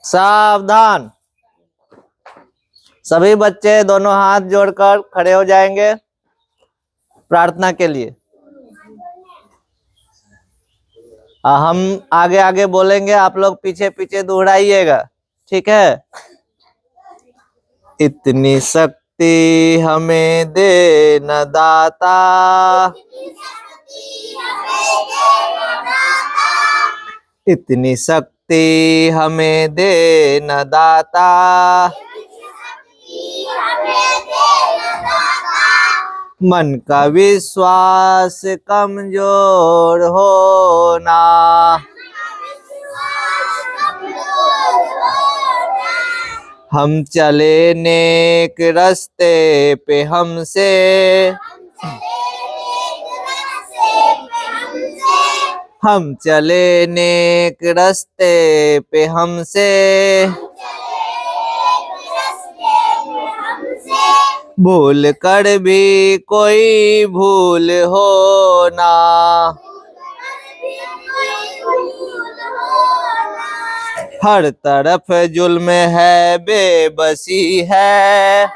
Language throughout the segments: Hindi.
सावधान। सभी बच्चे दोनों हाथ जोड़कर खड़े हो जाएंगे प्रार्थना के लिए। हम आगे आगे बोलेंगे, आप लोग पीछे पीछे दोहराइएगा, ठीक है। इतनी शक्ति हमें दे न दाता, इतनी शक्ति हमें दे न दाता, मन का विश्वास कमजोर होना, हम चले नेक रास्ते पे हमसे, हम चले नेक रास्ते पे हमसे, भूल कर भी कोई भूल हो ना, हर तरफ जुल्म है बेबसी है,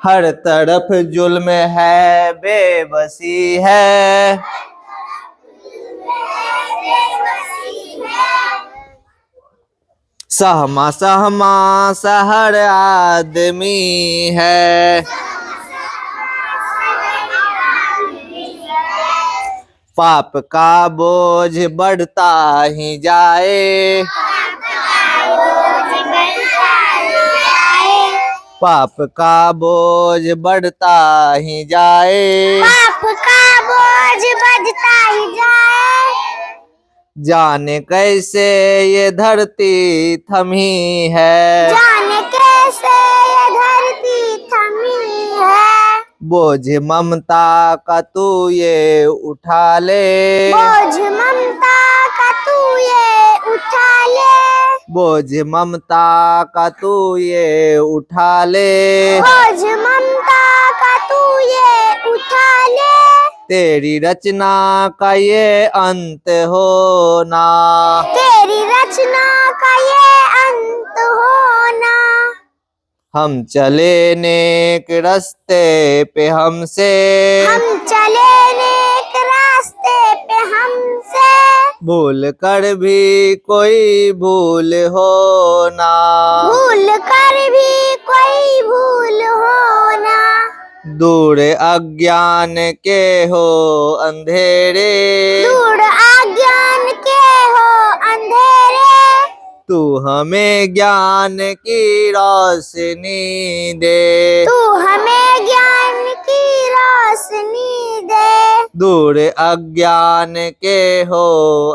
हर तरफ जुल्म है बेबसी है, सहमा सहमा सा हर आदमी है, पाप का बोझ बढ़ता ही जाए, पाप का बोझ बढ़ता ही जाए, पाप का बोझ बढ़ता ही जाए, जाने कैसे ये धरती थमी है, जाने कैसे ये धरती थमी है, बोझ ममता का तू ये उठा ले, बोझ ममता का तू ये उठा ले, बोझ ममता का तू ये उठा ले, बोझ ममता का तू ये उठा ले, तेरी रचना का ये अंत होना, तेरी रचना का ये अंत होना, हम चले नेक रास्ते पे हमसे, हम चले नेक रास्ते पे हमसे, भूल कर भी कोई भूल होना, भूल कर भी कोई भूल होना, दूर अज्ञान के हो अंधेरे, दूर अज्ञान के हो अंधेरे, तू हमें ज्ञान की रोशनी दे, तू हमें ज्ञान की रोशनी दे, दूर अज्ञान के हो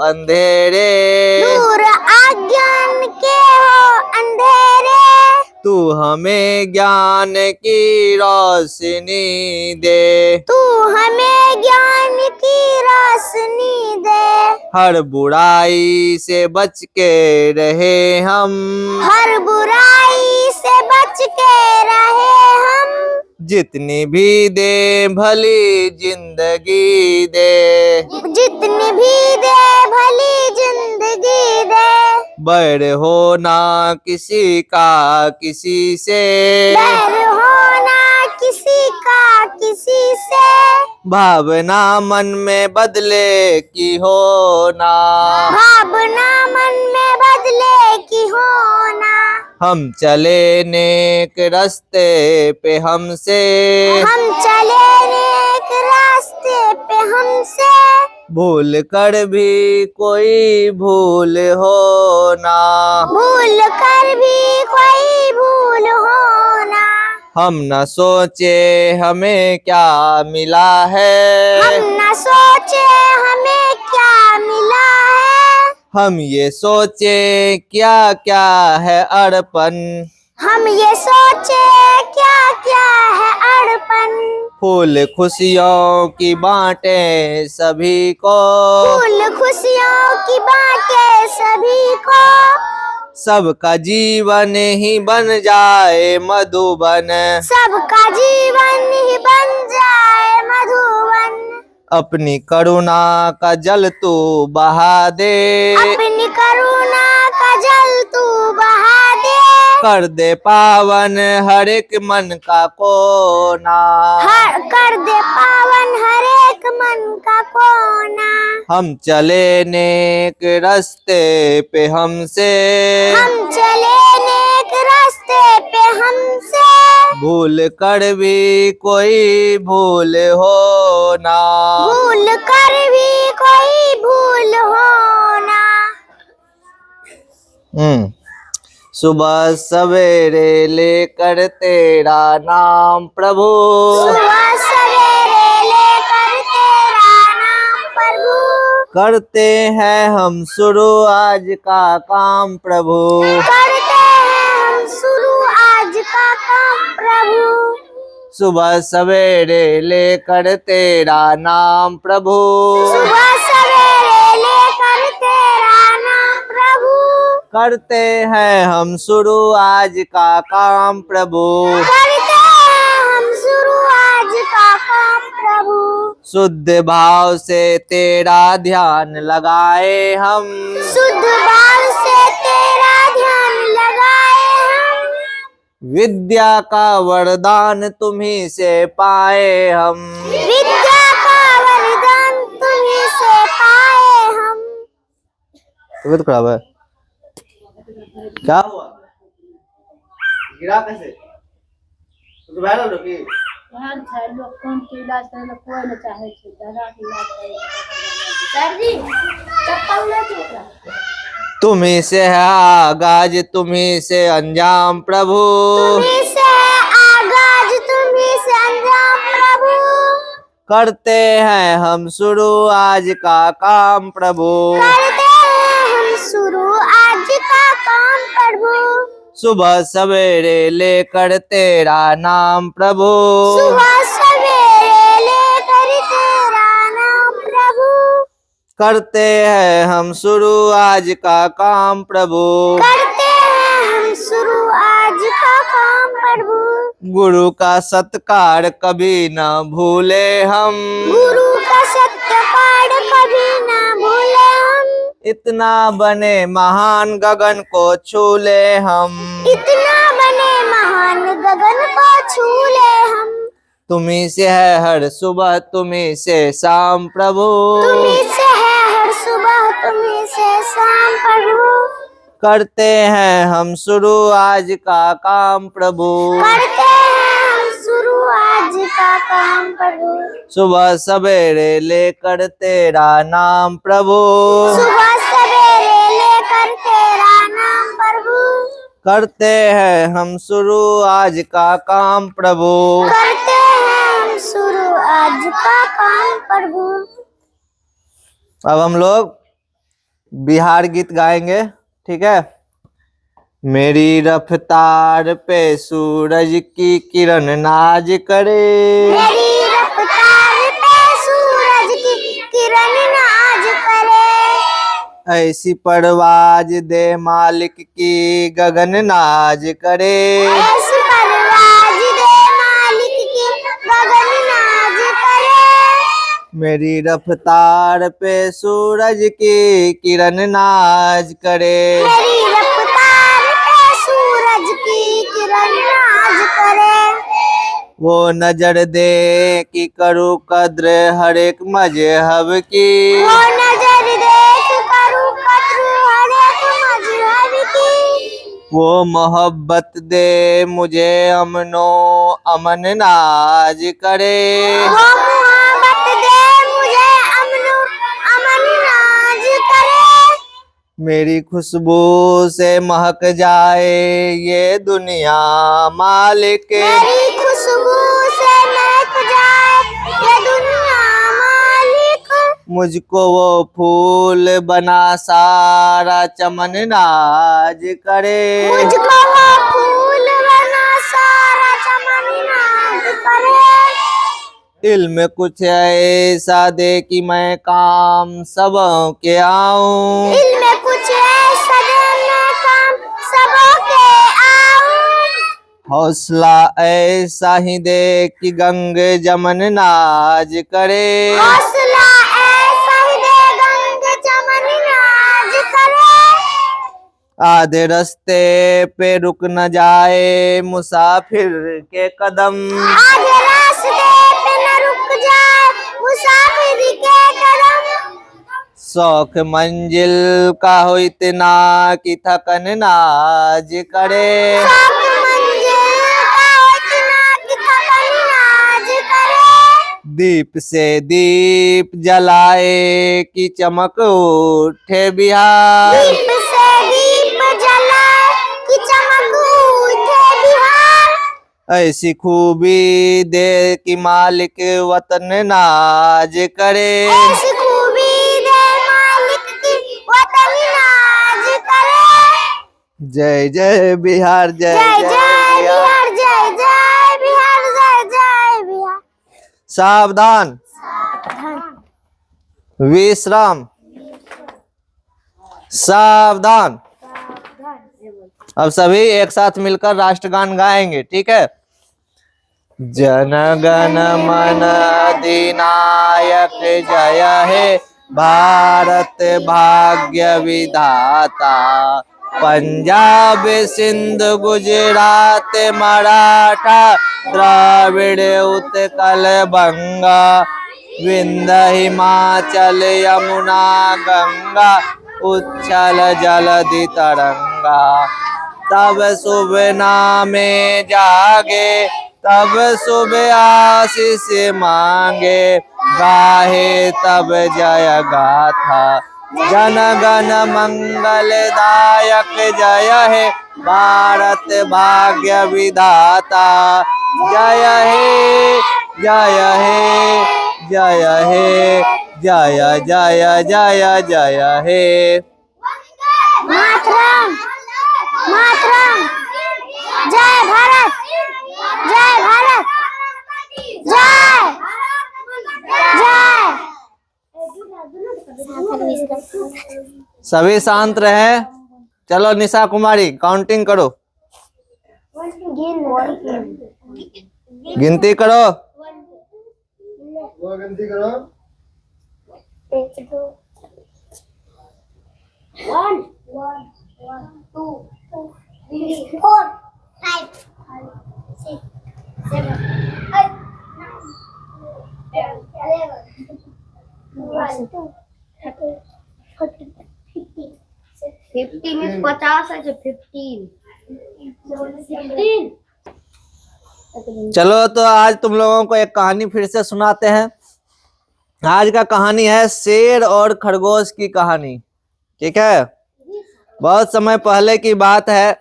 अंधेरे, दूर अज्ञान के हो अंधेरे, तू हमें ज्ञान की रोशनी दे, तू हमें ज्ञान की रोशनी दे, हर बुराई से बच के रहे हम, हर बुराई से बच के रहे हम, जितनी भी दे भली जिंदगी दे, जितनी भी दे भली जिंदगी दे, बैर होना किसी का किसी से, बैर होना किसी का किसी से, भावना मन में बदले की होना, भावना मन में बदले की होना, हम चले नेक रास्ते पे हमसे, हम चले नेक रास्ते पे हमसे, भूल कर भी कोई भूल होना, भूल कर भी कोई भूल होना, हम न सोचे हमें क्या मिला है, हम न सोचे हमें क्या मिला है, हम ये सोचे क्या क्या है अड़पन, हम ये सोचे क्या क्या है अड़पन, फूल खुशियों की बांटे सभी को, फूल खुशियों की बातें सभी को, सबका जीवन ही बन जाए मधुबन, सबका जीवन ही बन जाए मधुबन, अपनी करुणा का जल तू बहा दे, अपनी करुणा का जल तू बहा दे, कर दे पावन हर एक मन का कोना, कर दे पावन हर एक मन का कोना। हम चले नेक रास्ते पे हमसे, हम चले नेक रास्ते पे हमसे, भूल कर भी कोई भूल हो ना, भूल कर भी कोई भूल हो ना। सुबह सवेरे लेकर तेरा नाम प्रभु, सुबह सवेरे लेकर तेरा नाम प्रभु, करते हैं हम शुरू आज का काम प्रभु, करते हैं हम शुरू आज का काम प्रभु। सुबह सवेरे लेकर तेरा नाम प्रभु, सुबह सवेरे लेकर तेरा नाम प्रभु, करते हैं हम शुरू आज का काम प्रभु, करते हैं हम शुरू आज का काम प्रभु। शुद्ध भाव से तेरा ध्यान लगाए हम, शुद्ध भाव से तेरा ध्यान लगाए हम, विद्या का वरदान तुम्ही से पाए हम, विद्या का वरदान तुम्हीं से पाए हम। तबीयत खराब है क्या हुआ, गिरा कैसे, तो वायरल हो की वहाँ छै लोग कौन के इलाज करे ला कोई न चाहे छै, दादा के इलाज करे सर जी चप्पल ले के ओकरा। तुम्ही से है आगाज तुम्ही से अंजाम प्रभु, तुम्हीं से आगाज तुम्हीं से अंजाम प्रभु, करते हैं हम शुरू आज का काम प्रभु, करते हैं हम शुरू आज का काम प्रभु। सुबह सवेरे लेकर तेरा नाम प्रभु, सुबह सवेरे लेकर तेरा नाम प्रभु, करते हैं हम शुरू आज का काम प्रभु, करते हैं हम शुरू आज का काम प्रभु। गुरु का सत्कार कभी न भूले हम, गुरु का सत्य पाठ कभी ना भूले हम, इतना बने महान गगन को छू ले हम, इतना बने महान गगन को छू ले हम। तुम्ही से है हर सुबह तुम्ही से शाम प्रभु, तुम्हीं से है हर सुबह तुम्हीं से शाम प्रभु, करते हैं हम शुरू आज का काम प्रभु, करते हैं हम शुरू आज का काम प्रभु। सुबह सवेरे लेकर तेरा नाम प्रभु, सुबह सवेरे लेकर तेरा नाम प्रभु, करते हैं हम शुरू आज का काम प्रभु, करते हैं हम शुरू आज का काम प्रभु। अब हम लोग बिहार गीत गाएंगे, ठीक है। मेरी रफ्तार पे सूरज की किरण नाज करे, मेरी रफ्तार पे सूरज की किरण नाज करे, ऐसी परवाज दे मालिक की गगन नाज करे, ऐसी परवाज दे मालिक की गगन नाज करे, मेरी रफ्तार पे सूरज की किरण नाज करे, मेरी रफ्तार पे सूरज की किरण नाज करे, वो नजर दे कि करूँ कद्र हर एक मजहब की, वो नजर देख करूँ कद्र हर एक मजहब की, वो मोहब्बत दे मुझे अमनो अमन नाज करे, वो मोहब्बत दे मुझे अमनो अमन नाज करे, मेरी खुशबू से महक जाए ये दुनिया मालिक, मेरी खुशबू से महक जाए ये दुनिया मालिक, मुझको वो फूल बना सारा चमन नाज करे, मुझको वो फूल बना सारा चमन नाज करे, इल्म कुछ ऐसा दे कि मैं काम सबों के आऊं, इल्म कुछ ऐसा देना काम सबों के आऊं, हौसला ऐसा ही दे कि गंग जमन नाज करे, हौसला आधे रास्ते पे रुक न जाए मुसाफिर के कदम। आधे रास्ते पे न रुक जाए मुसाफिर के कदम। शौक मंजिल का हो इतना कि थकन नाज करे। शौक मंजिल का हो इतना कि थकन नाज करे। दीप से दीप जलाए कि चमक उठे बिहार। दीप से दीप जलाए कि चमक उठे बिहार। ऐसी खूबी दे कि मालिक वतन नाज करे। ऐसी खूबी दे मालिक की वतन नाज करे। जय जय बिहार, जय जय जय जय बिहार। बिहार, जय जय बिहार, जय जय बिहार। सावधान, विश्राम, सावधान। अब सभी एक साथ मिलकर राष्ट्रगान गाएंगे, ठीक है। जन गण मन अधिनायक जय हे भारत भाग्य विधाता। पंजाब सिंध गुजरात मराठा द्राविड़ उत्कल बंगा। विंध्य हिमाचल यमुना गंगा उच्छल जलधि तरंगा। तब शुभ नामे जागे तब शुभ आशीष मांगे। गाहे तब जय गाथा जन गण मंगल दायक जय हे भारत भाग्य विधाता। जय हे जय हे जय हे जय जय जय जय हे। मातरम, मातरम। जय भारत, जय भारत, जय जय। सभी शांत रहे। चलो निशा कुमारी काउंटिंग करो, गिनती करो। गिनती करो। 1 2 3 4 5 6 7 8 9 10 11 15 में 50 है जो 15 चलो तो आज तुम लोगों को एक कहानी फिर से सुनाते हैं। आज का कहानी है शेर और खरगोश की कहानी, ठीक है। बहुत समय पहले की बात है।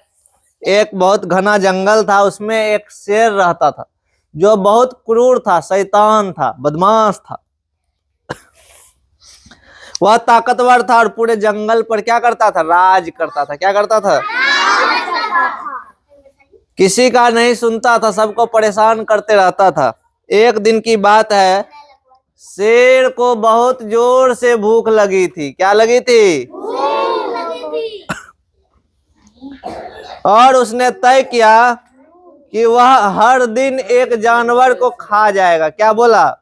एक बहुत घना जंगल था, उसमें एक शेर रहता था जो बहुत क्रूर था, शैतान था, बदमाश था। वह ताकतवर था और पूरे जंगल पर क्या करता था? राज करता था। क्या करता था? किसी का नहीं सुनता था, सबको परेशान करते रहता था। एक दिन की बात है, शेर को बहुत जोर से भूख लगी थी। क्या लगी थी? और उसने तय किया कि वह हर दिन एक जानवर को खा जाएगा। क्या बोला?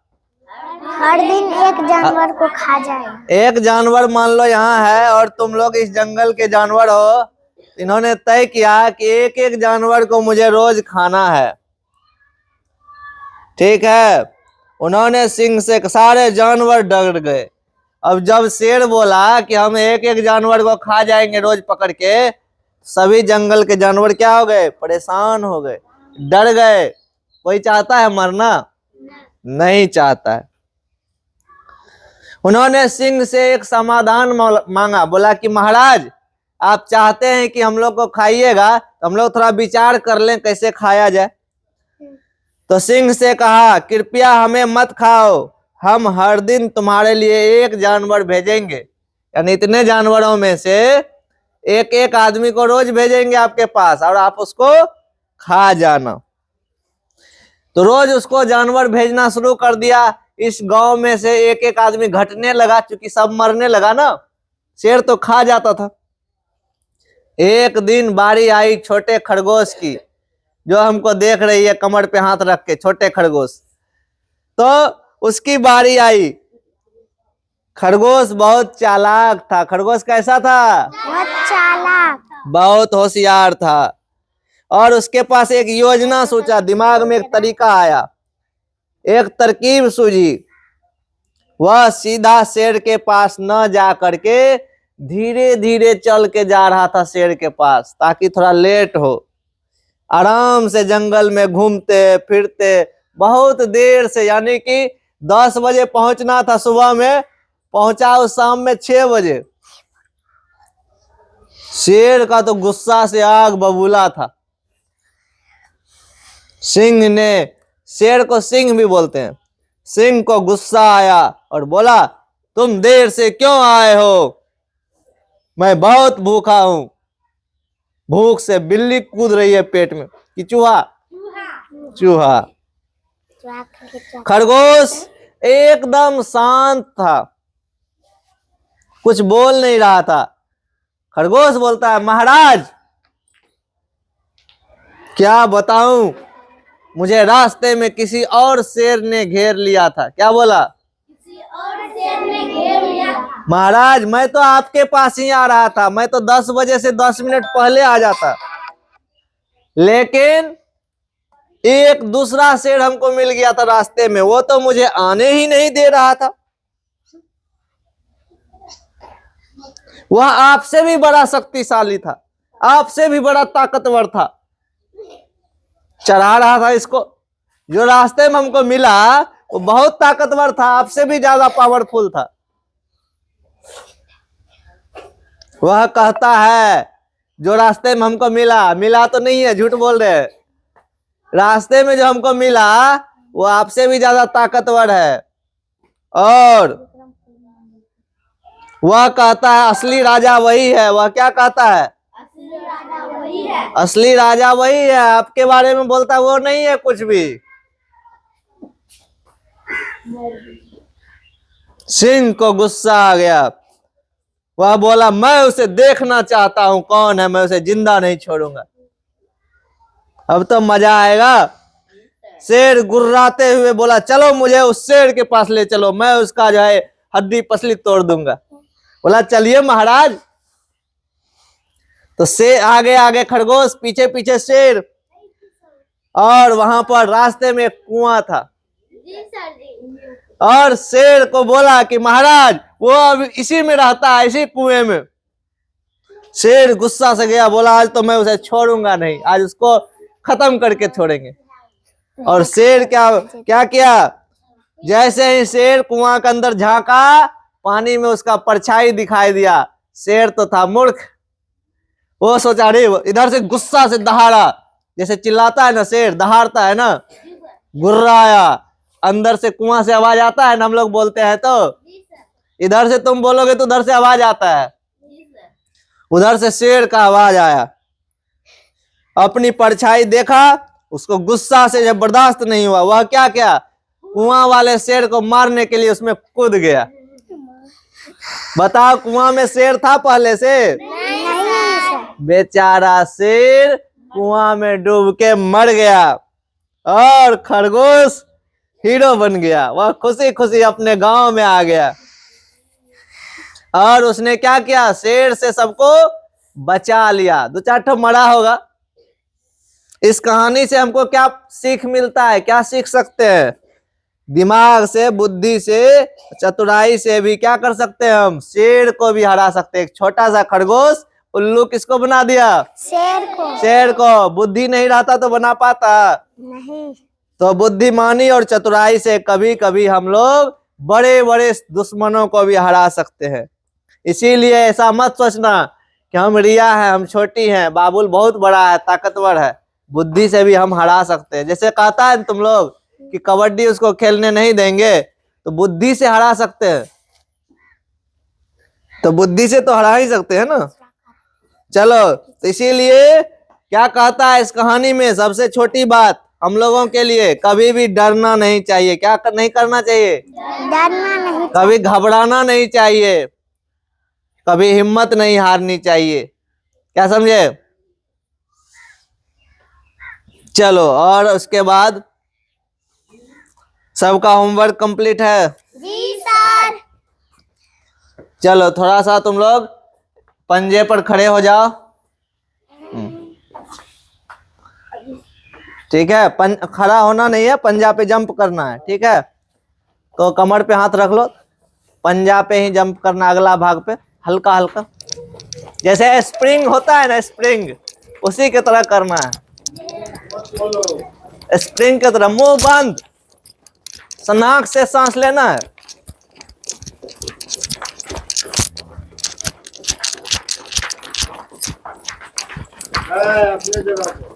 हर दिन एक जानवर को खा जाएगा। एक जानवर मान लो यहाँ है और तुम लोग इस जंगल के जानवर हो। इन्होंने तय किया कि एक एक जानवर को मुझे रोज खाना है, ठीक है। उन्होंने सिंह से सारे जानवर डर गए। अब जब शेर बोला कि हम एक एक जानवर को खा जाएंगे रोज पकड़ के, सभी जंगल के जानवर क्या हो गए? परेशान हो गए, डर गए। कोई चाहता है मरना? नहीं चाहता है। उन्होंने सिंह से एक समाधान मांगा। बोला कि महाराज, आप चाहते हैं कि हम लोग को खाइएगा, तो हम लोग थोड़ा विचार कर लें कैसे खाया जाए। तो सिंह से कहा, कृपया हमें मत खाओ, हम हर दिन तुम्हारे लिए एक जानवर भेजेंगे, यानी इतने जानवरों में से एक एक आदमी को रोज भेजेंगे आपके पास और आप उसको खा जाना। तो रोज उसको जानवर भेजना शुरू कर दिया। इस गांव में से एक एक आदमी घटने लगा, क्योंकि सब मरने लगा ना, शेर तो खा जाता था। एक दिन बारी आई छोटे खरगोश की, जो हमको देख रही है कमर पे हाथ रख के, छोटे खरगोश। तो उसकी बारी आई। खरगोश बहुत चालाक था। खरगोश कैसा था? बहुत चालाक। बहुत होशियार था और उसके पास एक योजना सोचा, दिमाग में एक तरीका आया, एक तरकीब सूझी। वह सीधा शेर के पास न जा करके धीरे धीरे चल के जा रहा था शेर के पास, ताकि थोड़ा लेट हो। आराम से जंगल में घूमते फिरते बहुत देर से, यानी कि 10 बजे पहुंचना था सुबह में, पहुंचा उस शाम में 6 बजे। शेर का तो गुस्सा से आग बबूला था। सिंह ने, शेर को सिंह भी बोलते हैं, सिंह को गुस्सा आया और बोला, तुम देर से क्यों आए हो? मैं बहुत भूखा हूं। भूख से बिल्ली कूद रही है पेट में कि चूहा? चूहा। खरगोश एकदम शांत था, कुछ बोल नहीं रहा था। खरगोश बोलता है, महाराज क्या बताऊं, मुझे रास्ते में किसी और शेर ने घेर लिया था। क्या बोला? किसी और शेर ने घेर लिया। महाराज मैं तो आपके पास ही आ रहा था, मैं तो 10 बजे से 10 मिनट पहले आ जाता, लेकिन एक दूसरा शेर हमको मिल गया था रास्ते में, वो तो मुझे आने ही नहीं दे रहा था। वह आपसे भी बड़ा शक्तिशाली था, आपसे भी बड़ा ताकतवर था, चढ़ा रहा था इसको। जो रास्ते में हमको मिला वो बहुत ताकतवर था, आपसे भी ज्यादा पावरफुल था। वह कहता है, जो रास्ते में हमको मिला, मिला तो नहीं है, झूठ बोल रहे हैं, रास्ते में जो हमको मिला वो आपसे भी ज्यादा ताकतवर है। और वह कहता है असली राजा वही है। वह क्या कहता है? असली राजा वही है। असली राजा वही है, आपके बारे में बोलता है वो नहीं है कुछ भी। सिंह को गुस्सा आ गया, वह बोला, मैं उसे देखना चाहता हूं कौन है, मैं उसे जिंदा नहीं छोड़ूंगा। अब तो मजा आएगा। शेर गुर्राते हुए बोला, चलो मुझे उस शेर के पास ले चलो, मैं उसका जो है हड्डी पसली तोड़ दूंगा। बोला, चलिए महाराज। तो शेर आगे आगे खरगोश, पीछे पीछे शेर, और वहां पर रास्ते में एक कुआं था। जी सर जी। और शेर को बोला कि महाराज वो अब इसी में रहता है, इसी कुएं में। शेर गुस्सा से गया, बोला, आज तो मैं उसे छोड़ूंगा नहीं, आज उसको खत्म करके छोड़ेंगे। और शेर क्या क्या किया, जैसे ही शेर कुआं के अंदर झांका, पानी में उसका परछाई दिखाई दिया। शेर तो था मूर्ख, वो सोचा, अरे इधर से गुस्सा से दहाड़ा, जैसे चिल्लाता है ना शेर, दहाड़ता है ना, गुर्राया। अंदर से कुआं से आवाज आता है ना, हम लोग बोलते हैं, तो इधर से तुम बोलोगे तो उधर से आवाज आता है, उधर से शेर का आवाज आया। अपनी परछाई देखा, उसको गुस्सा से जब बर्दाश्त नहीं हुआ, वह क्या क्या, कुआं वाले शेर को मारने के लिए उसमें कूद गया। बताओ, कुआं में शेर था पहले से? बेचारा शेर कुआं में डूब के मर गया और खरगोश हीरो बन गया। वह खुशी खुशी अपने गांव में आ गया और उसने क्या किया, शेर से सबको बचा लिया। 2-4 ठो मरा होगा। इस कहानी से हमको क्या सीख मिलता है, क्या सीख सकते हैं? दिमाग से, बुद्धि से, चतुराई से भी क्या कर सकते हैं हम, शेर को भी हरा सकते हैं। एक छोटा सा खरगोश उल्लू किसको बना दिया? शेर को। शेर को। बुद्धि नहीं रहता तो बना पाता नहीं। तो बुद्धिमानी और चतुराई से कभी कभी हम लोग बड़े बड़े दुश्मनों को भी हरा सकते हैं। इसीलिए ऐसा मत सोचना कि हम रिया है, हम छोटी हैं, बाबुल बहुत बड़ा है, ताकतवर है। बुद्धि से भी हम हरा सकते हैं। जैसे कहता है तुम लोग कि कबड्डी उसको खेलने नहीं देंगे, तो बुद्धि से हरा सकते हैं, तो बुद्धि से तो हरा ही सकते हैं ना। चलो, तो इसीलिए क्या कहता है इस कहानी में, सबसे छोटी बात हम लोगों के लिए, कभी भी डरना नहीं चाहिए। क्या नहीं करना चाहिए? डरना नहीं। कभी घबराना नहीं चाहिए, कभी हिम्मत नहीं हारनी चाहिए। क्या समझे? चलो, और उसके बाद सबका होमवर्क कंप्लीट है? जी सर। चलो, थोड़ा सा तुम लोग पंजे पर खड़े हो जाओ। ठीक है, खड़ा होना नहीं है, पंजा पे जंप करना है। ठीक है, तो कमर पे हाथ रख लो, पंजा पे ही जंप करना, अगला भाग पे हल्का हल्का, जैसे स्प्रिंग होता है ना, स्प्रिंग उसी की तरह करना है, स्प्रिंग की तरह। मुंह बंद, नाक से सांस लेना है। अपने जगह पे।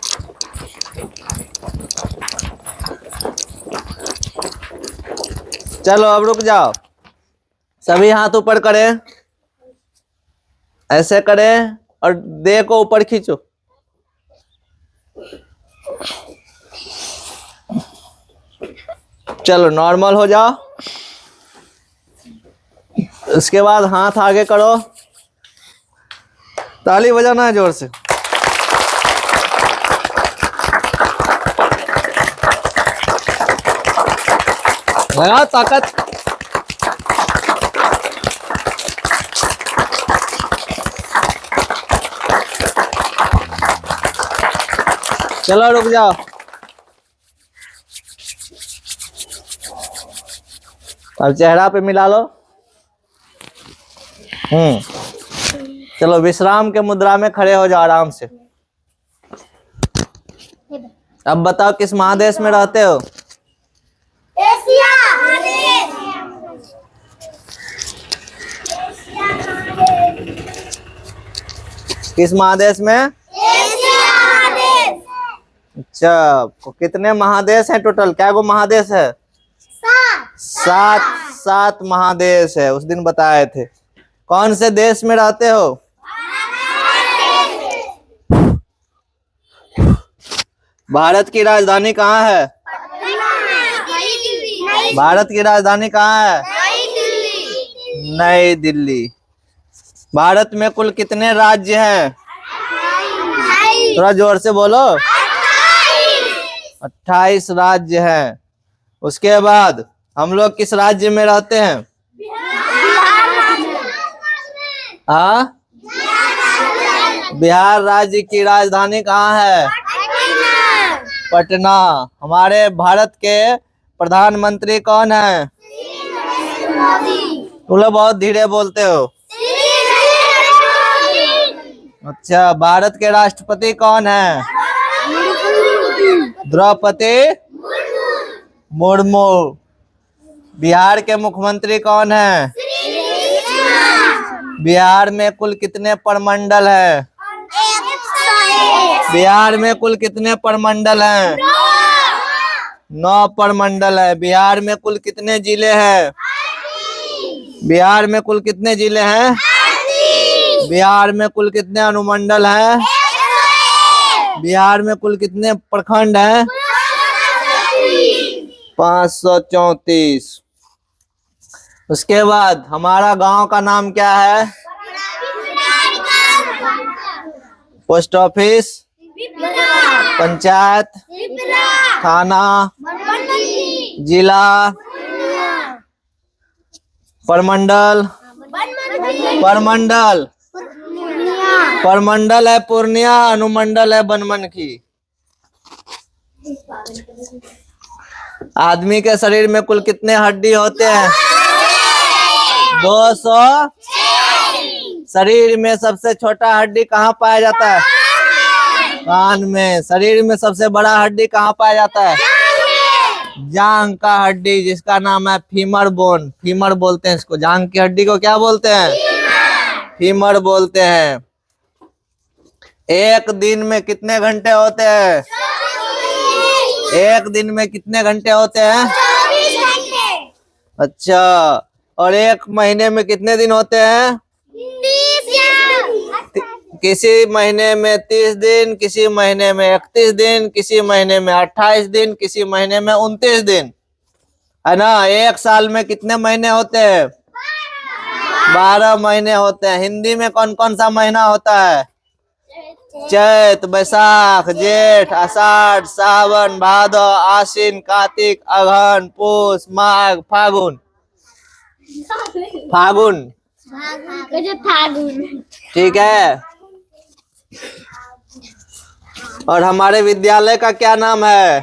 चलो अब रुक जाओ, सभी हाथ ऊपर करें, ऐसे करें और देह को ऊपर खींचो। चलो नॉर्मल हो जाओ। उसके बाद हाथ आगे करो, ताली बजाना है जोर से। लगा ताकत। चलो रुक जाओ। अब चेहरा पे मिला लो। चलो विश्राम के मुद्रा में खड़े हो जाओ आराम से। अब बताओ किस महादेश में रहते हो? एशिया। किस महादेश में? एशिया महादेश। अच्छा, कितने महादेश हैं टोटल? क्या गो महादेश है? सात महादेश है, उस दिन बताए थे। कौन से देश में रहते हो? भारत की राजधानी कहाँ है? भारत की राजधानी कहाँ है? नई दिल्ली। भारत में कुल कितने राज्य हैं? थोड़ा जोर से बोलो। 28 राज्य हैं। उसके बाद हम लोग किस राज्य में रहते हैं? हाँ, बिहार राज्य की राजधानी कहाँ है? पटना। हमारे भारत के प्रधानमंत्री कौन है? तुम लोग बहुत धीरे बोलते हो। अच्छा, भारत के राष्ट्रपति कौन है? द्रौपदी मुर्मू। बिहार के मुख्यमंत्री कौन है? बिहार में कुल कितने प्रमंडल है? बिहार में कुल कितने प्रमंडल हैं? 9 प्रमंडल है। बिहार में कुल कितने जिले हैं? बिहार में कुल कितने जिले हैं? बिहार में कुल कितने अनुमंडल हैं? बिहार में कुल कितने प्रखंड हैं? 534। उसके बाद हमारा गांव का नाम क्या है? पोस्ट ऑफिस, पंचायत, थाना, जिला, प्रमंडल। प्रमंडल है पूर्णिया, अनुमंडल है बनमनखी। आदमी के शरीर में कुल कितने हड्डी होते हैं? 200। शरीर में सबसे छोटा हड्डी कहाँ पाया जाता है? कान में। शरीर में सबसे बड़ा हड्डी कहाँ पाया जाता है? जांघ का हड्डी, जिसका नाम है फीमर बोन। फीमर बोलते हैं इसको। जांघ की हड्डी को क्या बोलते हैं? फीमर बोलते हैं। एक दिन में कितने घंटे होते हैं? एक दिन में कितने घंटे होते हैं? अच्छा, और एक महीने में कितने दिन होते हैं? किसी महीने में 30 दिन, किसी महीने में 31 दिन, किसी महीने में 28 दिन, किसी महीने में 29 दिन, है ना। एक साल में कितने महीने होते हैं? 12 महीने होते हैं। हिंदी में कौन कौन सा महीना होता है? चैत, बैसाख, जेठ, आषाढ़, सावन, भादो, आश्विन, कार्तिक, अगहन, पूस, माघ, फागुन। फागुन, ठीक है। और हमारे विद्यालय का क्या नाम है?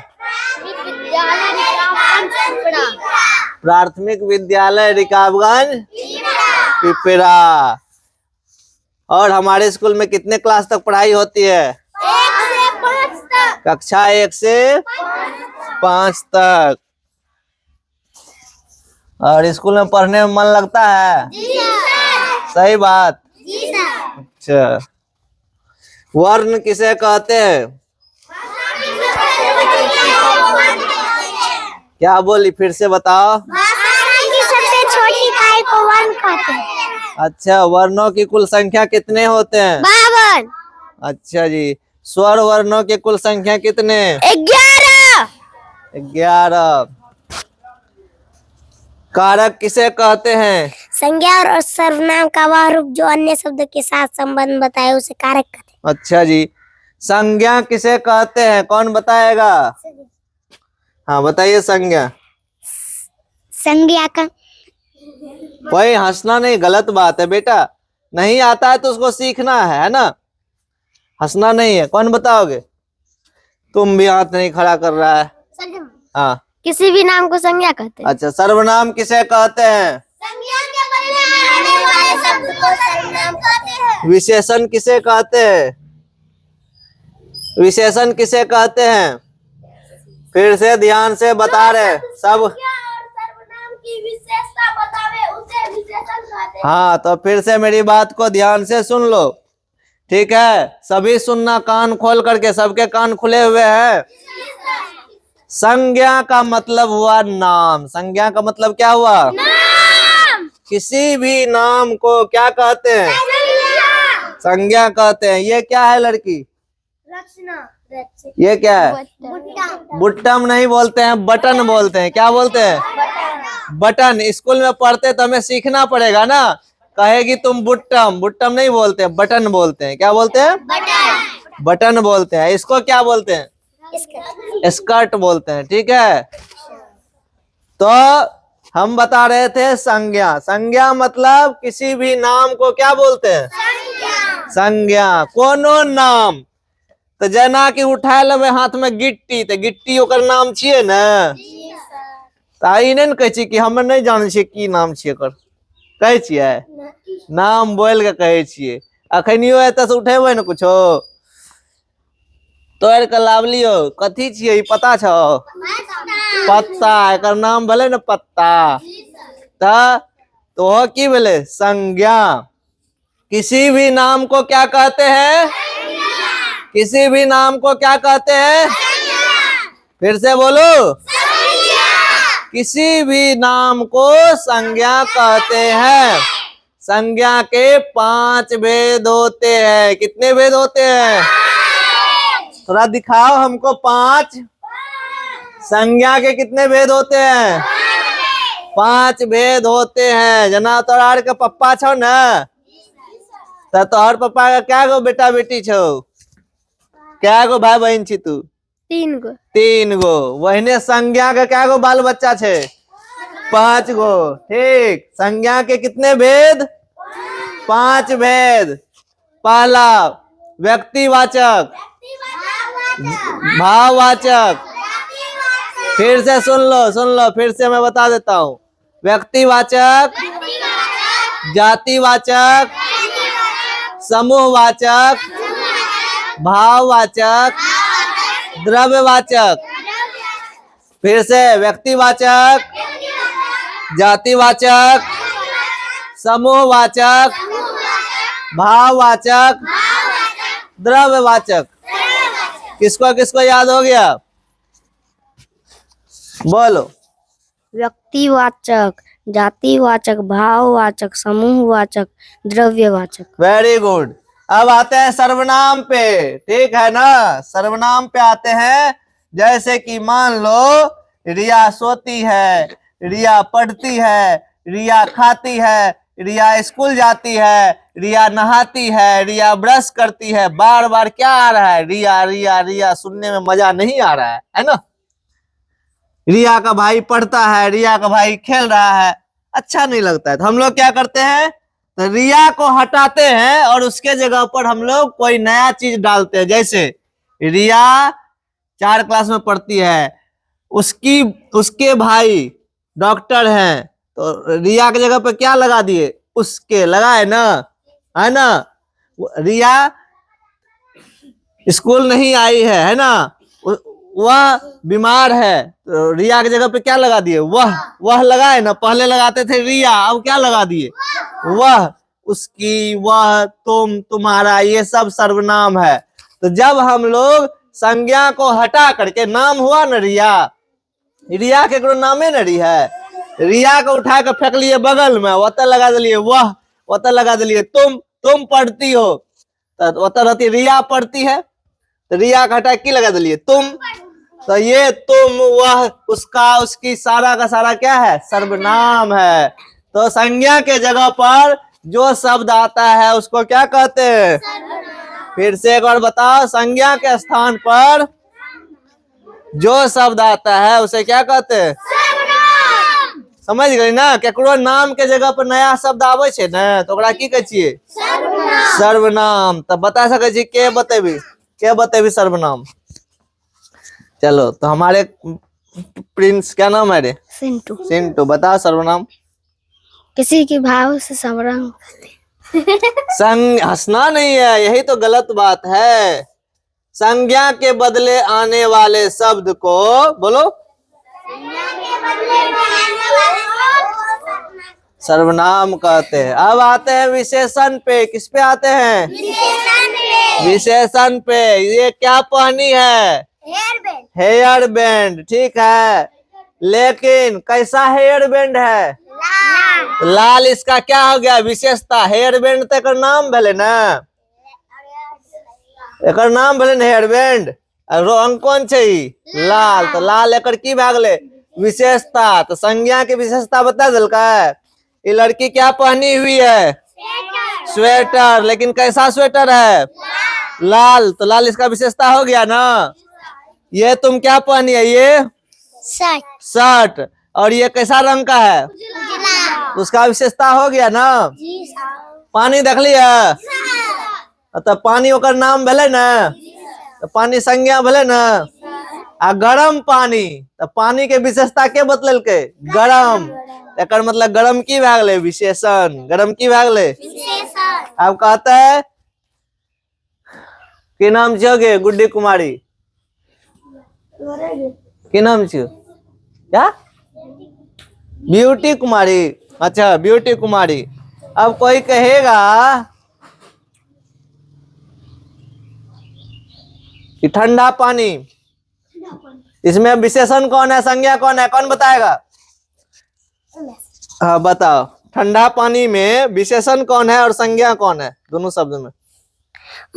प्राथमिक विद्यालय रिकाबगंज पिपरा। और हमारे स्कूल में कितने क्लास तक पढ़ाई होती है? 1 से 5 तक। कक्षा 1 से 5 तक। और स्कूल में पढ़ने में मन लगता है? जी सर। सही बात। जी सर। अच्छा, वर्ण किसे कहते हैं? क्या बोली, फिर से बताओ। भाषा की सबसे छोटी इकाई को वर्ण कहते हैं। अच्छा, वर्णों की कुल संख्या कितने होते हैं? 52। अच्छा जी। स्वर वर्णों की कुल संख्या कितने? 11। 11। कारक किसे कहते हैं? संज्ञा और सर्वनाम का वह रूप जो अन्य शब्द के साथ संबंध बताए उसे कारक कहते अच्छा जी। संज्ञा किसे कहते हैं, कौन बताएगा? हैं। हाँ बताइए संज्ञा। संज्ञा का वही हंसना नहीं, गलत बात है बेटा। नहीं आता है तो उसको सीखना है ना। हंसना नहीं है। कौन बताओगे? तुम भी हाथ नहीं खड़ा कर रहा है। हाँ। किसी भी नाम को संज्ञा कहते हैं। अच्छा, सर्वनाम किसे कहते हैं? संज्ञा के बदले में आने वाले शब्द को सर्वनाम कहते हैं। विशेषण किसे कहते हैं? विशेषण किसे कहते हैं? फिर से ध्यान से बता रहे सब। सर्वनाम की विशेषता बतावे उसे विशेषण कहते हैं। हाँ, तो फिर से मेरी बात को ध्यान से सुन लो, ठीक है? सभी सुनना कान खोल करके, सबके कान खुले हुए हैं। संज्ञा का मतलब हुआ नाम। संज्ञा का मतलब क्या हुआ? नाम। किसी भी नाम को क्या कहते हैं? संज्ञा कहते हैं। ये क्या है लड़की? रचना। ये क्या है? बुट्टा। बुट्टम नहीं बोलते हैं, बटन बोलते हैं। क्या बोलते हैं? बटन। स्कूल में पढ़ते तो हमें सीखना पड़ेगा ना। कहेगी तुम बुट्टम, बुट्टम नहीं बोलते हैं, बटन बोलते हैं। क्या बोलते हैं? बटन। बटन बोलते हैं। इसको क्या बोलते हैं? स्कर्ट बोलते हैं, ठीक है? तो हम बता रहे थे संज्ञा। संज्ञा मतलब किसी भी नाम को क्या बोलते हैं? संज्ञा। कोनो नाम। तो जना की उठा लेबे हाथ में गिट्टी, तो गिट्टी ओकर नाम छिए ने। ताई नहीं कहे छी कि हम नहीं जाने छिए की नाम छिए एकर। कहे छिए नाम बोल के कहे छिए। अखनियो एत से उठेबे ने कुछो तोड़ के लाव लियो। कथी छिए ई पता छो? पत्ता। एकर नाम भले न पत्ता। तो वो की भेले? संज्ञा। किसी भी नाम को क्या कहते हैं? किसी भी नाम को क्या कहते हैं? फिर से बोलो। किसी भी नाम को संज्ञा कहते हैं। संज्ञा के 5 भेद होते हैं। कितने भेद होते हैं? थोड़ा दिखाओ हमको 5। संज्ञा के कितने भेद होते हैं? 5 भेद होते हैं। जना तोरार के पप्पा छो ना, तो तोहर पप्पा का क्या गो बेटा बेटी छो? क्या गो भाई बहन छी तू? 3 गो। 3 गो। वहीने संज्ञा के क्या गो बाल बच्चा छे? 5 गो। ठीक। संज्ञा के कितने भेद? 5 भेद। पहला व्यक्तिवाचक, भाववाचक। फिर से सुन लो, फिर से मैं बता देता हूँ। व्यक्तिवाचक, जातिवाचक, समूहवाचक, भाववाचक, द्रव्यवाचक। फिर से व्यक्तिवाचक, जातिवाचक, समूहवाचक, भाववाचक, द्रव्यवाचक। किसको किसको याद हो गया? बोलो। व्यक्तिवाचक, जातिवाचक, भाववाचक, समूहवाचक, द्रव्यवाचक। Very good. अब आते हैं सर्वनाम पे, ठीक है ना? सर्वनाम पे आते हैं। जैसे कि मान लो रिया सोती है, रिया पढ़ती है, रिया खाती है, रिया स्कूल जाती है, रिया नहाती है, रिया ब्रश करती है। बार बार क्या आ रहा है? रिया रिया रिया। सुनने में मजा नहीं आ रहा है ना? रिया का भाई पढ़ता है, रिया का भाई खेल रहा है, अच्छा नहीं लगता है। तो हम लोग क्या करते हैं? तो रिया को हटाते हैं और उसके जगह पर हम लोग कोई नया चीज डालते हैं। जैसे रिया 4 क्लास में पढ़ती है, उसके भाई डॉक्टर हैं, तो रिया की जगह पे क्या लगा दिए? उसके लगाए ना, है ना। रिया स्कूल नहीं आई है ना, वह बीमार है, तो रिया की जगह पे क्या लगा दिए? वह लगाए ना। पहले लगाते थे रिया, अब क्या लगा दिए? वह, उसकी, वह, तुम, तुम्हारा, ये सब सर्वनाम है। तो जब हम लोग संज्ञा को हटा करके नाम हुआ ना रिया, रिया के कोई नामे नहीं है, रिया को उठा कर फेंक लिए बगल में, वत लगा दिलिए वह, वत लगा दिलिए तुम पढ़ती हो, तो वत रहती रिया पढ़ती है, तो रिया का हटा की लगा दिलिए तुम। तो ये तुम, वह, उसका, उसकी, सारा का सारा क्या है? सर्वनाम है। तो संज्ञा के जगह पर जो शब्द आता है उसको क्या कहते हैं? फिर से एक बार बताओ, संज्ञा के स्थान पर जो शब्द आता है उसे क्या कहते हैं? समझ गई ना। केकरो नाम के जगह पर नया शब्द आवे छे ना, तो ओकरा की कहै छियै? सर्वनाम। तब बता सकै छी के बतेबी सर्वनाम? चलो, तो हमारे प्रिंस, क्या नाम है रे? सिंटू बता सर्वनाम। किसी के भाव से सर्वनाम। हंसना नहीं है, यही तो गलत बात है। संज्ञा के बदले आने वाले शब्द को बोलो सर्वनाम कहते हैं। अब आते हैं विशेषण पे। किस पे आते हैं? विशेषण पे। ये क्या पहनी है? Hair band. ठीक है, लेकिन कैसा हेयर बैंड है? लाल। इसका क्या हो गया? विशेषता। हेयर बैंड तो एक नाम भेले ना, एक नाम भेले ना हेयर बैंड। रंग कौन छै? लाल। तो लाल एक की भए गेलै? विशेषता। तो संज्ञा की विशेषता बता दिलका। ये लड़की क्या पहनी हुई है? स्वेटर। लेकिन कैसा स्वेटर है? लाल। तो लाल इसका विशेषता हो गया ना। ये तुम क्या पहनी है? ये शर्ट। और ये कैसा रंग का है? उसका विशेषता हो गया ना। पानी देख लिया, तो पानी ओकर नाम भेले ना, तो पानी संज्ञा भेले ना। आ गरम पानी, तो पानी के विशेषता के बतलेलकै? गरम। एकर मतलब गरम की भए गेलै? विशेषण। गरम की भए गेलै? अब कहते है की नाम छियोगे? गुड्डी कुमारी। की नाम छियो? क्या? ब्यूटी कुमारी। अच्छा, ब्यूटी कुमारी। अब कोई कहेगा कि ठंडा पानी, इसमें विशेषण कौन है, संज्ञा कौन है? कौन बताएगा? हाँ बताओ, ठंडा पानी में विशेषण कौन है और संज्ञा कौन है? दोनों शब्द में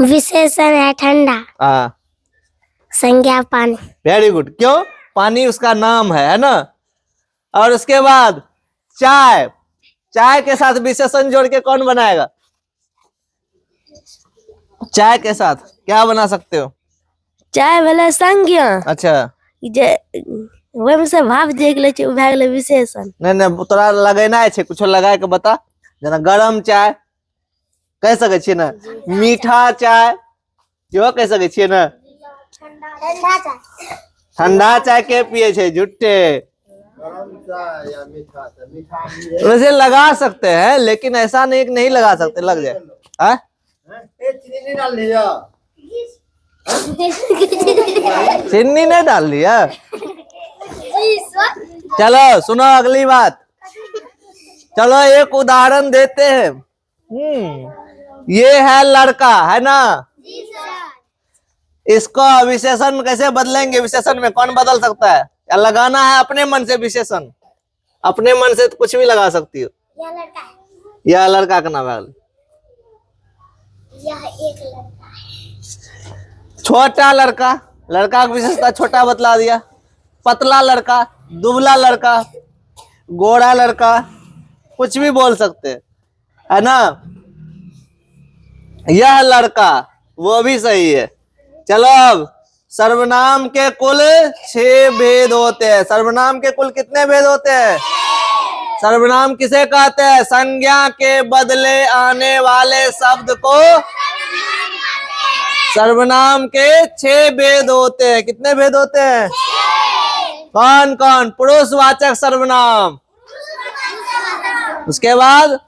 विशेषण है ठंडा, हाँ, संज्ञा पानी। Very good. क्यों? पानी उसका नाम है ना। और उसके बाद चाय, चाय के साथ विशेषण जोड़ के कौन बनाएगा? चाय के साथ क्या बना सकते हो? चाय वाला संज्ञा। अच्छा, वही से भाव देख ले छै, उ भए गेलै विशेषण। नहीं तोरा लगेना छै, कुछो लगा के बता। जना गरम चाय कह सके छियै ना, मीठा चाय यो कह सके छियै ना। ठंडा चाय के पिए छै? झुट्टे। वैसे लगा सकते हैं, लेकिन ऐसा नहीं लगा सकते, लग जाए। हाँ? चीनी नहीं डाल दिया। चलो सुनो अगली बात। चलो एक उदाहरण देते हैं। ये है लड़का, है ना। इसको विशेषण कैसे बदलेंगे? विशेषण में कौन बदल सकता है? या लगाना है अपने मन से विशेषण? अपने मन से तो कुछ भी लगा सकती हो। यह लड़का का नाम है। छोटा लड़का, लड़का की विशेषता छोटा बतला दिया। पतला लड़का, दुबला लड़का, गोरा लड़का, कुछ भी बोल सकते है ना। यह लड़का, वो भी सही है। चलो अब सर्वनाम के कुल 6 भेद होते हैं। सर्वनाम के कुल कितने भेद होते हैं? सर्वनाम किसे कहते हैं? संज्ञा के बदले आने वाले शब्द को सर्वनाम के 6 भेद होते हैं। कितने भेद होते हैं? कौन कौन? पुरुषवाचक सर्वनाम, उसके बाद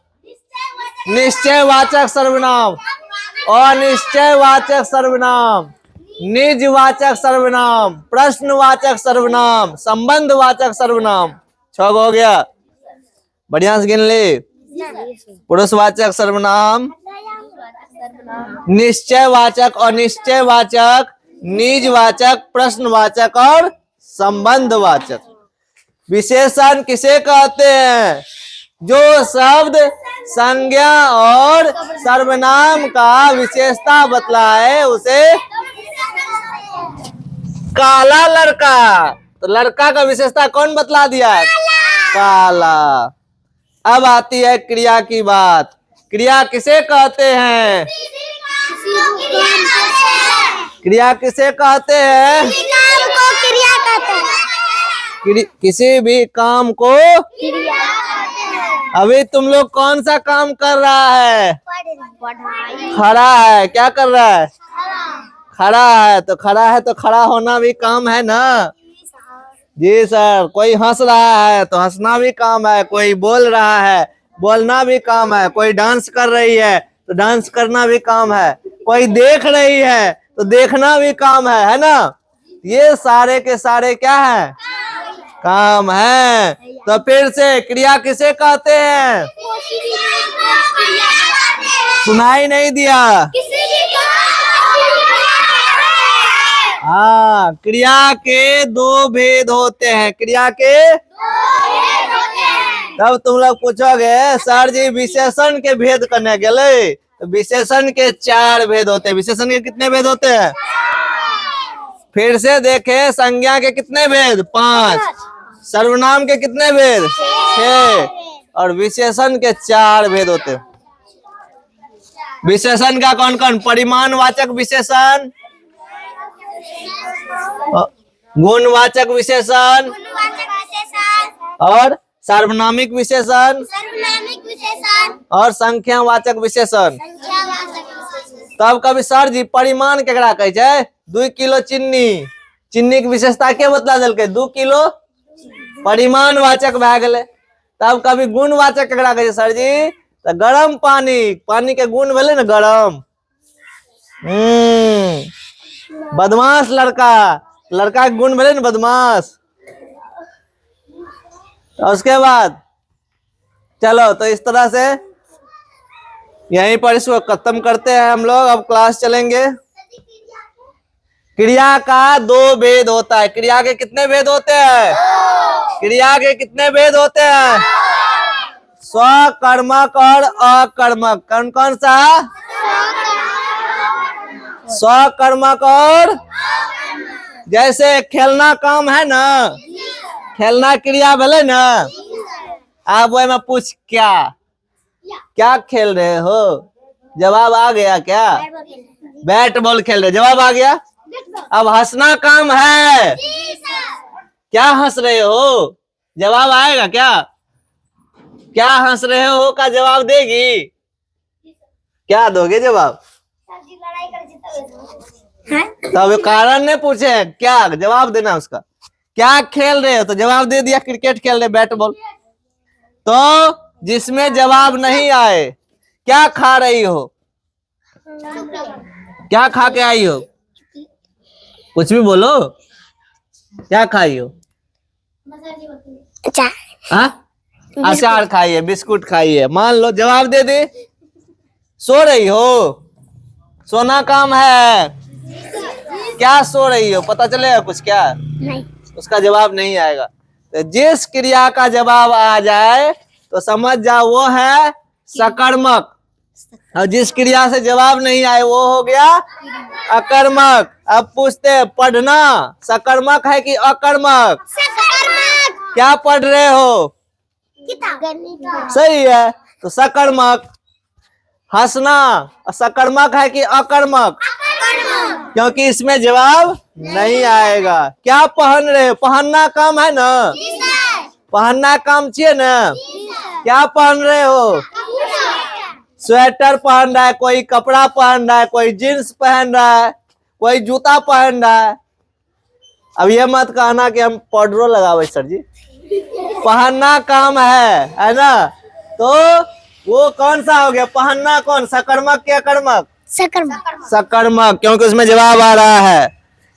निश्चयवाचक सर्वनाम, अनिश्चयवाचक सर्वनाम, निजवाचक सर्वनाम, प्रश्नवाचक सर्वनाम, संबंधवाचक सर्वनाम। 6 हो गया, बढ़िया से गिन ले। पुरुषवाचक सर्वनाम, निश्चयवाचक, अनिश्चयवाचक, निजवाचक, प्रश्नवाचक और संबंधवाचक। विशेषण किसे कहते हैं? जो शब्द संज्ञा और सर्वनाम का विशेषता बतलाए उसे काला लड़का। तो लड़का का विशेषता कौन बतला दिया? काला। अब आती है क्रिया की बात। क्रिया किसे कहते हैं? क्रिया किसे कहते हैं? किसी भी काम को। अभी तुम लोग कौन सा काम कर रहा है? खड़ा है। क्या कर रहा है? खड़ा है। तो खड़ा है तो खड़ा होना भी काम है ना? जी सर। कोई हंस रहा है तो हंसना भी काम है। कोई बोल रहा है, बोलना भी काम है। कोई डांस कर रही है तो डांस करना भी काम है। कोई देख रही है तो देखना भी काम है ना? ये सारे के सारे क्या है? काम है। तो फिर से क्रिया किसे कहते हैं? सुनाई नहीं दिया? हाँ, क्रिया के 2 भेद होते हैं। क्रिया के तब तुम लोग पूछोगे सर जी विशेषण के भेद करने के लिए, तो विशेषण के 4 भेद होते हैं। विशेषण के कितने भेद होते हैं? फिर से देखे, संज्ञा के कितने भेद? 5। सर्वनाम के कितने भेद? 6। और विशेषण के 4 भेद होते हैं। विशेषण का कौन कौन? परिमाणवाचक विशेषण, गुणवाचक विशेषण और सार्वनामिक विशेषण और संख्यावाचक विशेषण। तब कभी सर जी परिमाण केकरा कहे छै? 2 किलो चीनी। चीनी की विशेषता के बतला दिलके? 2 किलो परिमाणवाचक भए गेलै। तब कभी गुणवाचक केकरा कहे छै सर जी? तो गरम पानी। पानी के गुण भेलै ना गरम। बदमाश लड़का। लड़का के गुण भेलै ना बदमाश। और उसके बाद चलो, तो इस तरह से यहीं पर इसको खत्म करते हैं हम लोग। अब क्लास चलेंगे। क्रिया का 2 भेद होता है। क्रिया के कितने भेद होते हैं? क्रिया के कितने भेद होते हैं? स्वकर्मक और अकर्मक। कौन कौन सा? स्वकर्मक और, जैसे खेलना काम है ना, खेलना क्रिया भेलै ना। आप वो में पूछ क्या खेल रहे हो? जवाब आ गया क्या? बैट बॉल खेल रहे, जवाब आ गया। अब हंसना काम है। क्या हंस रहे हो? जवाब आएगा क्या? क्या हंस रहे हो का जवाब देगी? क्या दोगे जवाब? तब कारण ने पूछे क्या, जवाब देना उसका। क्या खेल रहे हो? तो जवाब दे दिया क्रिकेट खेल रहे, बैट बॉल। तो जिसमें जवाब नहीं आए, क्या खा रही हो? क्या खा के आई हो? कुछ भी बोलो। क्या खाई हो? अचार खाई है, बिस्कुट खाई है। मान लो जवाब दे दे। सो रही हो? सोना काम है। क्या सो रही हो? पता चलेगा कुछ? क्या नहीं, उसका जवाब नहीं आएगा। तो जिस क्रिया का जवाब आ जाए तो समझ जाओ वो है सकर्मक, और जिस क्रिया से जवाब नहीं आए वो हो गया अकर्मक। अब पूछते हैं पढ़ना सकर्मक है कि अकर्मक? क्या पढ़ रहे हो? सही है, तो सकर्मक। हंसना सकर्मक है कि अकर्मक? क्योंकि इसमें जवाब नहीं आएगा। क्या पहन रहे हो? पहनना काम है ना, पहनना काम चाहिए ना। क्या पहन रहे हो? स्वेटर पहन रहा है, कोई कपड़ा पहन रहा है, कोई जींस पहन रहा है, कोई जूता पहन रहा है। अब ये मत कहना कि हम पाउडरो लगावे सर जी, पहनना काम है ना। तो वो कौन सा हो गया पहनना, कौन सकर्मक या कर्मक? सकर्मक। सकर्मक, क्योंकि उसमें जवाब आ रहा है।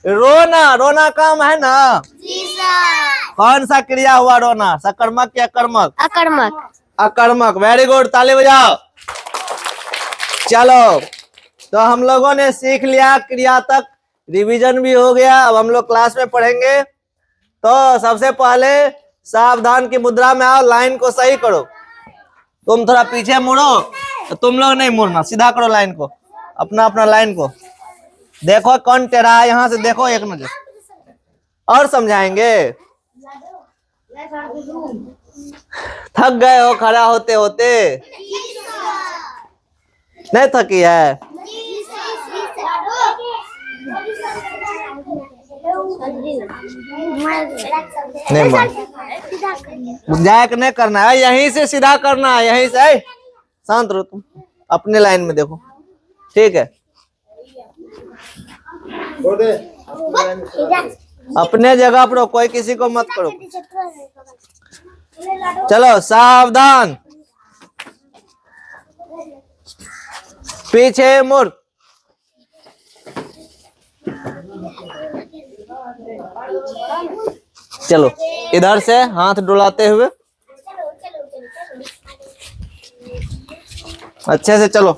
रोना, रोना काम है ना। जी सर। कौन सा क्रिया हुआ रोना, सकर्मक या कर्मक? अकर्मक। अकर्मक। वेरी गुड, ताली बजाओ। चलो, तो हम लोगों ने सीख लिया, क्रिया तक रिवीजन भी हो गया। अब हम लोग क्लास में पढ़ेंगे। तो सबसे पहले सावधान की मुद्रा में आओ, लाइन को सही करो। तुम थोड़ा पीछे मुड़ो, तो तुम लोग नहीं मुड़ना, सीधा करो लाइन को, अपना अपना लाइन को। देखो कौन टेढ़ा है, यहाँ से देखो एक नजर। और समझाएंगे? थक गए हो खड़ा होते होते? नहीं थकी है? नहीं मजाक नहीं करना है, यहीं से सीधा करना है, यहीं से। शांत रहो तुम, अपने लाइन में देखो, ठीक है? अपने जगह पर, कोई किसी को मत करो। चलो सावधान, पीछे मुड़। चलो इधर से हाथ डुलाते हुए अच्छे से चलो।